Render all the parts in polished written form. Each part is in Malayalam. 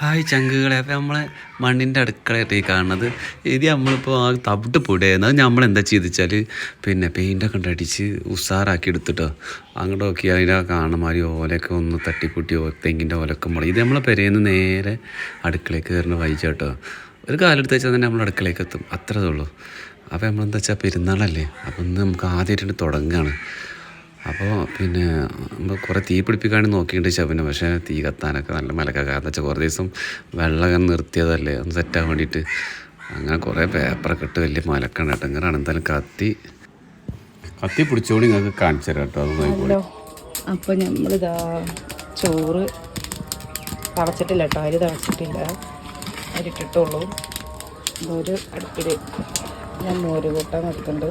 ഹായ് ചങ്കുകളെ. അപ്പോൾ നമ്മളെ മണ്ണിൻ്റെ അടുക്കളയായിട്ട് ഈ കാണുന്നത് ഇത് നമ്മളിപ്പോൾ ആ തവിട്ട് പൊടിയായിരുന്നു. അത് നമ്മളെന്താ ചെയ്തിച്ചാൽ പിന്നെ പെയിൻ്റൊക്കെ അടിച്ച് ഉസാറാക്കി എടുത്തിട്ടോ അങ്ങോട്ട് നോക്കി അതിൻ്റെ കാണുമാതിരി ഓലയൊക്കെ ഒന്ന് തട്ടിക്കൂട്ടി തെങ്ങിൻ്റെ ഓലൊക്കെ മുളക് ഇത് നമ്മളെ പെരേന്ന് നേരെ അടുക്കളയ്ക്ക് കയറുന്ന വൈകിട്ടോ ഒരു കാലെടുത്ത് വെച്ചാൽ തന്നെ നമ്മൾ അടുക്കളയ്ക്ക് എത്തും, അത്രേ ഉള്ളൂ. അപ്പോൾ നമ്മളെന്താ വെച്ചാൽ പെരുന്നാളല്ലേ, അപ്പോൾ ഇന്ന് നമുക്ക് ആദ്യമായിട്ട് തുടങ്ങുകയാണ്. അപ്പോൾ പിന്നെ നമ്മൾ കുറേ തീ പിടിപ്പിക്കാൻ നോക്കിയിട്ട് ശവന്, പക്ഷേ തീ കത്താനൊക്കെ നല്ല മലക്കൊക്കെ കാരണം വെച്ചാൽ കുറേ ദിവസം വെള്ളം നിർത്തിയതല്ലേ ഒന്ന് സെറ്റാകാൻ വേണ്ടിയിട്ട്. അങ്ങനെ കുറേ പേപ്പറൊക്കെ ഇട്ട് വലിയ മലക്കാണ് കേട്ടോ. ഇങ്ങനെയാണ് എന്തായാലും കത്തി പിടിച്ചോടി നിങ്ങൾക്ക് കാണിച്ചു തരാം കേട്ടോ. അത് നോക്കിക്കോളൂ. അപ്പോൾ നമ്മളിതാ ചോറ് തിളച്ചിട്ടില്ല കേട്ടോ, അരി തിളച്ചിട്ടില്ല, അരിട്ടിട്ടുള്ളൂ. ഒരു അടുപ്പിൽ ഞാൻ മോര് കൂട്ടാൻ വെക്കുന്നുണ്ട്.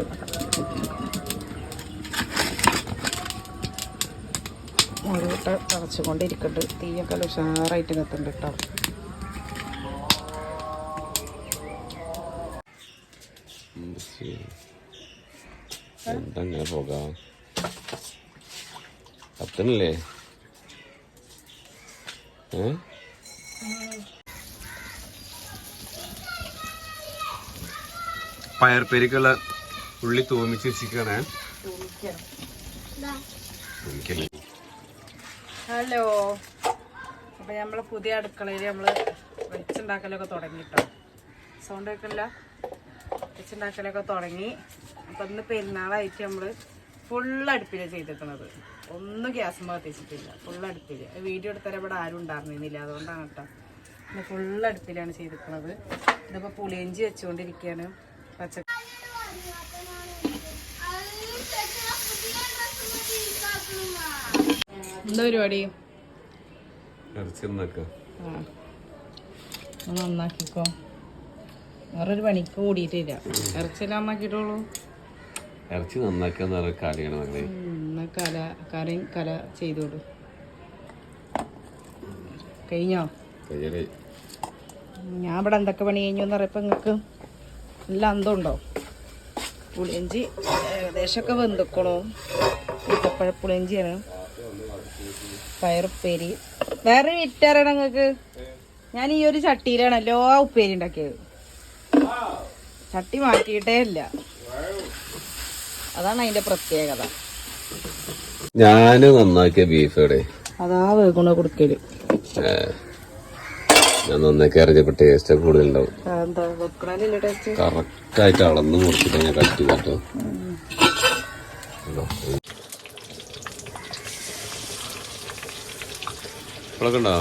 മോര് കൂട്ട തിളച്ചുകൊണ്ടിരിക്കുന്നുണ്ട്. തീയൊക്കെ ഉഷാറായിട്ട് കത്തുന്നുണ്ട് കേട്ടോ. എന്തങ്ങനെ പോകാം കത്തണില്ലേ? പയർപ്പേരിക്കുള്ള ഉള്ളി തൂമിച്ച് വെച്ചിരിക്കണേ. ഹലോ, അപ്പോൾ നമ്മൾ പുതിയ അടുക്കളയിൽ നമ്മൾ വെച്ചുണ്ടാക്കലൊക്കെ തുടങ്ങിട്ടോ. സൗണ്ട് കേൾക്കില്ല, വെച്ചുണ്ടാക്കലൊക്കെ തുടങ്ങി. അപ്പം ഇന്ന് പെരുന്നാളായിട്ട് നമ്മൾ ഫുള്ളടുപ്പിലാണ് ചെയ്തിരിക്കുന്നത്. ഒന്നും ഗ്യാസ് കത്തിച്ചിട്ടില്ല, ഫുള്ളടുപ്പിൽ. വീഡിയോ എടുത്താൽ ഇവിടെ ആരും ഉണ്ടായിരുന്നില്ല, അതുകൊണ്ടാണ് കേട്ടോ. ഇന്ന് ഫുള്ളടുപ്പിലാണ് ചെയ്തിരിക്കുന്നത്. ഇതിപ്പോൾ പുളിയിഞ്ചി വെച്ചുകൊണ്ടിരിക്കുകയാണ്. എന്താ പരിപാടി? നന്നാക്കിക്കോ, വേറൊരു പണിക്ക് കൂടിയിട്ടില്ല. ഇറച്ചിയെല്ലാം നന്നാക്കിയിട്ടുള്ളൂ. ഇറച്ചി നന്നാക്കാന്ന് കല ചെയ്തോളൂ. കഴിഞ്ഞോ? ഞാൻ ഇവിടെ എന്തൊക്കെ പണി കഴിഞ്ഞു എന്ന് പറയപ്പോ നിങ്ങൾക്ക് എല്ലാം അന്തമുണ്ടോ? പുളിയഞ്ചി ഏകദേശമൊക്കെ വെന്തുക്കണോ. ഈത്തപ്പഴ പുളിയഞ്ചിയാണ്. പയറുപ്പേരി വേറെ വിറ്റാറാണ് നിങ്ങൾക്ക്. ഞാൻ ഈ ഒരു ചട്ടിയിലാണല്ലോ ആ ഉപ്പേരി ഉണ്ടാക്കിയത്. ചട്ടി മാറ്റിയിട്ടേ ഇല്ല, അതാണ് അതിന്റെ പ്രത്യേകത. ഞാന് നന്നാക്കിയ ബീഫ് എവിടെ? അതാ വേഗുണ കൊടുക്കല്. ഞാൻ നന്നാക്കി അറിഞ്ഞപ്പോ ടേസ്റ്റ് കൂടുതലുണ്ടാവും. എന്താ വെക്കണല്ലേ ടേസ്റ്റ്? കറക്റ്റായിട്ട് അളന്ന് മുറിച്ചിട്ട് ഞാൻ കട്ട് കേട്ടോ. ഉണ്ടോ